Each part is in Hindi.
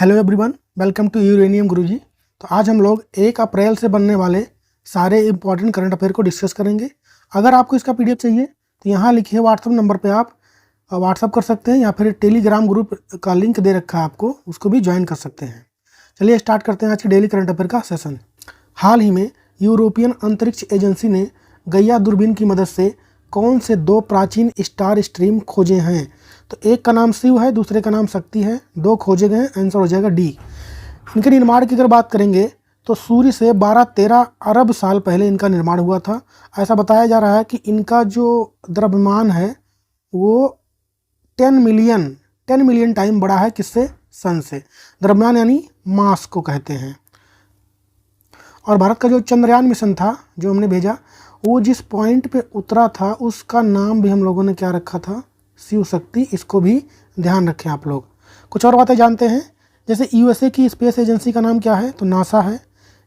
Hello everyone, welcome to Uranium Guruji. तो आज हम लोग 1 अप्रैल से बनने वाले सारे इंपॉर्टेंट करंट अफेयर को डिस्कस करेंगे। अगर आपको इसका पीडीएफ चाहिए तो यहाँ लिखिए व्हाट्सअप नंबर पे आप व्हाट्सअप कर सकते हैं या फिर टेलीग्राम ग्रुप का लिंक दे रखा है आपको, उसको भी ज्वाइन कर सकते हैं। चलिए स्टार्ट करते हैं आज की डेली करंट अफेयर का सेशन। हाल ही में यूरोपियन अंतरिक्ष एजेंसी ने गैया दूरबीन की मदद से कौन से 2 प्राचीन स्टार स्ट्रीम खोजे हैं? तो एक का नाम शिव है, दूसरे का नाम शक्ति है। 2 खोजे गए, आंसर हो जाएगा डी। इनके निर्माण की अगर बात करेंगे तो सूर्य से 12-13 अरब साल पहले इनका निर्माण हुआ था। ऐसा बताया जा रहा है कि इनका जो द्रव्यमान है वो 10 मिलियन टाइम बड़ा है। किससे? सन से। द्रव्यमान यानी मास को कहते हैं। और भारत का जो चंद्रयान मिशन था जो हमने भेजा, वो जिस पॉइंट पे उतरा था उसका नाम भी हम लोगों ने क्या रखा था? शिव शक्ति। इसको भी ध्यान रखें आप लोग। कुछ और बातें जानते हैं, जैसे यूएसए की स्पेस एजेंसी का नाम क्या है? तो नासा है।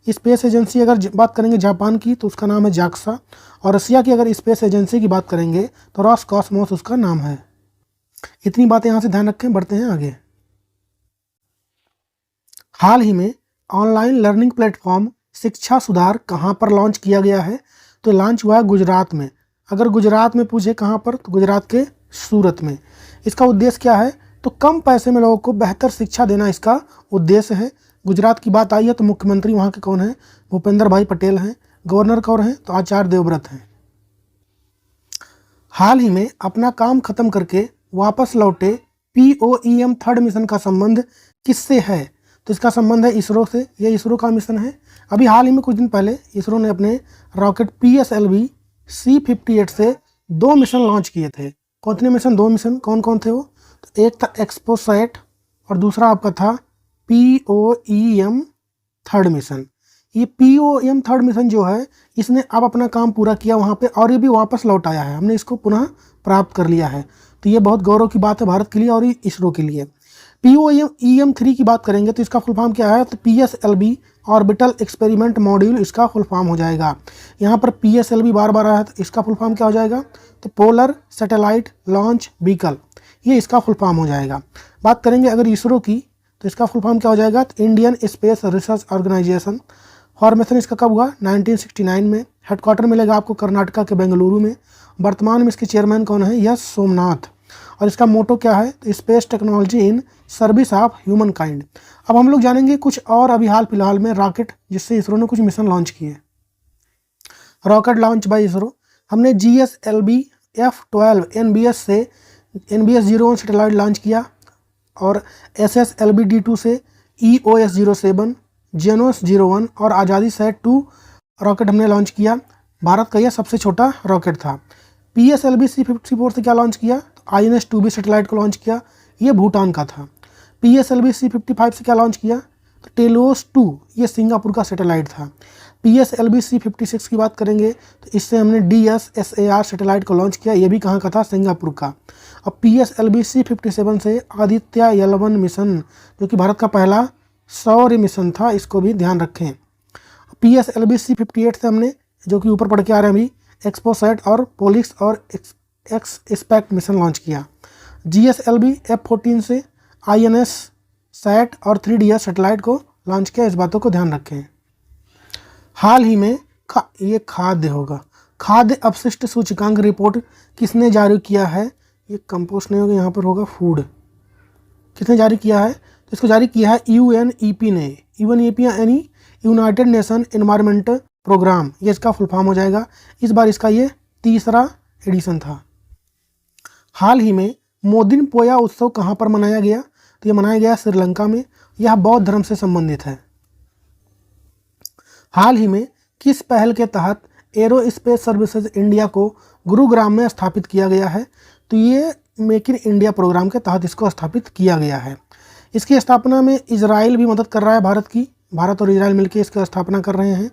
स्पेस एजेंसी अगर बात करेंगे जापान की तो उसका नाम है जाक्सा। और रसिया की अगर स्पेस एजेंसी की बात करेंगे तो रॉसकॉस्मोस उसका नाम है। इतनी बातें यहाँ से ध्यान रखें। बढ़ते हैं आगे। हाल ही में ऑनलाइन लर्निंग प्लेटफॉर्म शिक्षा सुधार कहाँ पर लॉन्च किया गया है? तो लॉन्च हुआ है गुजरात में। अगर गुजरात में पूछे कहाँ पर, तो गुजरात के सूरत में। इसका उद्देश्य क्या है? तो कम पैसे में लोगों को बेहतर शिक्षा देना इसका उद्देश्य है। गुजरात की बात आई है तो मुख्यमंत्री वहाँ के कौन है? भूपेंद्र भाई पटेल हैं। गवर्नर कौन हैं? तो आचार्य देवव्रत हैं। हाल ही में अपना काम खत्म करके वापस लौटे POEM 3rd मिशन का संबंध किससे है? तो इसका संबंध है इसरो से। ये इसरो का मिशन है। अभी हाल ही में कुछ दिन पहले इसरो ने अपने रॉकेट PSLV C-58 से 2 मिशन लॉन्च किए थे। कौन से मिशन? 2 मिशन। कौन कौन थे वो? तो एक था एक्सपोसैट और दूसरा आपका था POEM 3rd मिशन। ये POEM 3rd मिशन जो है, इसने अब अपना काम पूरा किया वहाँ पे और ये भी वापस लौट आया है। हमने इसको पुनः प्राप्त कर लिया है। तो ये बहुत गौरव की बात है भारत के लिए और इसरो के लिए। POEM 3 की बात करेंगे तो इसका फुल फॉर्म क्या है? तो PSLV ऑर्बिटल एक्सपेरिमेंट मॉड्यूल इसका फुल फॉर्म हो जाएगा। यहाँ पर PSLV बार बार आया है तो इसका फुल फॉर्म क्या हो जाएगा? तो पोलर सैटेलाइट लॉन्च व्हीकल, ये इसका फुल फॉर्म हो जाएगा। बात करेंगे अगर इसरो की तो इसका फुल फॉर्म क्या हो जाएगा? तो Indian Space Research Organisation. Formation इसका कब हुआ? 1969 में। हेडक्वार्टर मिलेगा आपको कर्नाटका के बेंगलुरु में। वर्तमान में इसके चेयरमैन कौन है? यस सोमनाथ। और इसका मोटो क्या है? तो space technology in service of human kind. अब हम लोग जानेंगे कुछ और अभी हाल फिलहाल में रॉकेट जिससे इसरो ने कुछ मिशन लॉन्च किए। Rocket launch by ISRO. हमने GSLV F-12 NBS से NBS-01 सैटेलाइट लॉन्च किया और SSLV D2 से EOS-07, जेनोस-01 और आज़ादी सैट-2 रॉकेट हमने लॉन्च किया। भारत का यह सबसे छोटा रॉकेट था। PSLV C-54 से क्या लॉन्च किया? तो INS-2B सैटेलाइट को लॉन्च किया। ये भूटान का था। PSLV C-55 से क्या लॉन्च किया? तो टेलोस-2, ये सिंगापुर का सैटेलाइट था। PSLV C-56 की बात करेंगे तो इससे हमने DSSAR सैटेलाइट को लॉन्च किया। ये भी कहाँ का था? सिंगापुर का। अब PSLV C-57 से आदित्य L1 मिशन, जो कि भारत का पहला सौर्य मिशन था, इसको भी ध्यान रखें। PSLV C-58 से हमने, जो कि ऊपर पढ़ के आ रहे हैं अभी, एक्सपोसैट और पोलिक्स और एक्सपेक्ट मिशन लॉन्च किया। GSLV F-14 से INS सैट और 3DS सैटेलाइट को लॉन्च किया। इस बातों को ध्यान रखें। हाल ही में ये खाद्य होगा, खाद्य अपशिष्ट सूचकांक रिपोर्ट किसने जारी किया है? ये कंपोस्ट नहीं होगा, यहाँ पर होगा फूड। किसने जारी किया है? तो इसको जारी किया है UNEP ने। UNEP यानी यूनाइटेड नेशन एनवायरमेंट प्रोग्राम, ये इसका फुल फॉर्म हो जाएगा। इस बार इसका ये 3रा एडिशन था। हाल ही में मोदिन पोया उत्सव कहाँ पर मनाया गया? तो ये मनाया गया श्रीलंका में। यह बौद्ध धर्म से संबंधित है। हाल ही में किस पहल के तहत एरोस्पेस सर्विसेज इंडिया को गुरुग्राम में स्थापित किया गया है? तो ये मेक इन इंडिया प्रोग्राम के तहत इसको स्थापित किया गया है। इसकी स्थापना में इजराइल भी मदद कर रहा है भारत की। भारत और इजराइल मिलकर इसकी स्थापना कर रहे हैं।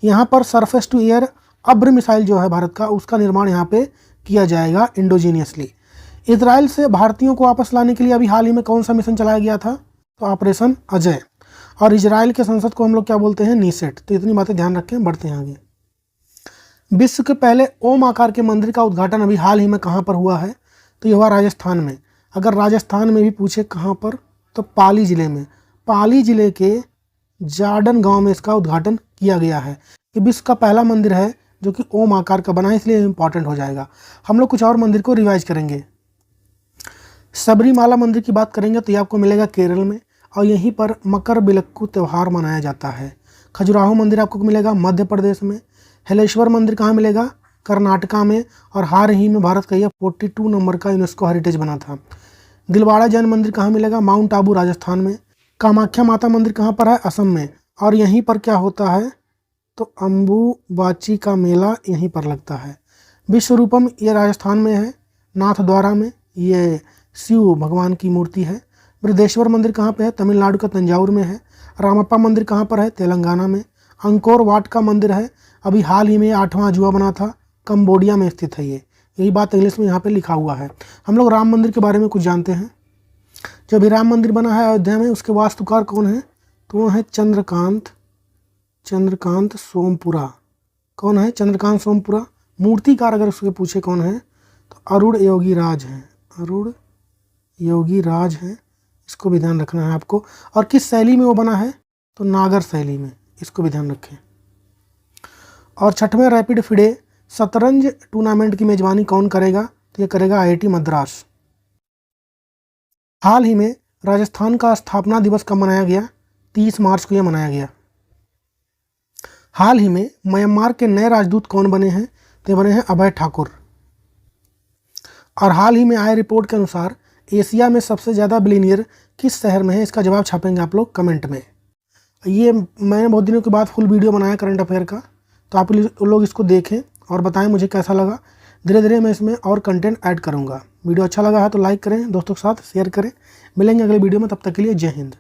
यहाँ पर surface to air Abu missile जो है भारत का, उसका निर्माण यहाँ पे किया जाएगा इंडोजीनियसली। इजराइल से भारतीयों को वापस लाने के लिए अभी हाल ही में कौन सा मिशन चलाया गया था? तो ऑपरेशन अजय। और इजराइल के संसद को हम लोग क्या बोलते हैं? नीसेट। तो इतनी बातें ध्यान रखें। बढ़ते हैं आगे। विश्व के पहले ओम आकार के मंदिर का उद्घाटन अभी हाल ही में कहाँ पर हुआ है? तो ये हुआ राजस्थान में। अगर राजस्थान में भी पूछे कहाँ पर, तो पाली ज़िले में। पाली जिले के जाडन गांव में इसका उद्घाटन किया गया है। ये विश्व का पहला मंदिर है जो कि ओम आकार का बना है, इसलिए इम्पॉर्टेंट हो जाएगा। हम लोग कुछ और मंदिर को रिवाइज करेंगे। सबरीमाला मंदिर की बात करेंगे तो ये आपको मिलेगा केरल में, और यहीं पर मकर बिलक्कू त्यौहार मनाया जाता है। खजुराहो मंदिर आपको मिलेगा मध्य प्रदेश में। हलेश्वर मंदिर कहाँ मिलेगा? कर्नाटका में, और हाल ही में भारत का यह 42 नंबर का यूनेस्को हेरिटेज बना था। दिलवाड़ा जैन मंदिर कहाँ मिलेगा? माउंट आबू राजस्थान में। कामाख्या माता मंदिर कहाँ पर है? असम में। और यहीं पर क्या होता है तो अम्बुबाची का मेला यहीं पर लगता है। विश्वरूपम ये राजस्थान में है, नाथद्वारा में। ये शिव भगवान की मूर्ति है। बृहदेश्वर मंदिर कहाँ पे है? तमिलनाडु का तंजावुर में है। रामप्पा मंदिर कहाँ पर है? तेलंगाना में। अंकोर वाट का मंदिर है, अभी हाल ही में 8वां अजूबा बना था, कंबोडिया में स्थित है। ये यही बात इंग्लिश में यहाँ पे लिखा हुआ है। हम लोग राम मंदिर के बारे में कुछ जानते हैं। जब भी राम मंदिर बना है अयोध्या में, उसके वास्तुकार कौन है? तो वो है चंद्रकांत सोमपुरा। कौन है? चंद्रकांत सोमपुरा। मूर्तिकार अगर उसके पूछे कौन है तो अरुण योगी राज हैं। अरुण योगी राज हैं, इसको भी ध्यान रखना है आपको। और किस शैली में वो बना है तो नागर शैली में, इसको भी ध्यान रखें। और छठवें रैपिड फिडे शतरंज टूर्नामेंट की मेजबानी कौन करेगा तो ये करेगा IIT मद्रास। हाल ही में राजस्थान का स्थापना दिवस कब मनाया गया? 30 मार्च को यह मनाया गया। हाल ही में म्यांमार के नए राजदूत कौन बने हैं तो ये बने हैं अभय ठाकुर। और हाल ही में आए रिपोर्ट के अनुसार एशिया में सबसे ज़्यादा बिलियनियर किस शहर में है? इसका जवाब छापेंगे आप लोग कमेंट में। ये मैंने बहुत दिनों के बाद फुल वीडियो बनाया करंट अफेयर का, तो आप लोग इसको देखें और बताएं मुझे कैसा लगा। धीरे धीरे मैं इसमें और कंटेंट ऐड करूँगा। वीडियो अच्छा लगा है तो लाइक करें, दोस्तों के साथ शेयर करें। मिलेंगे अगले वीडियो में, तब तक के लिए जय हिंद।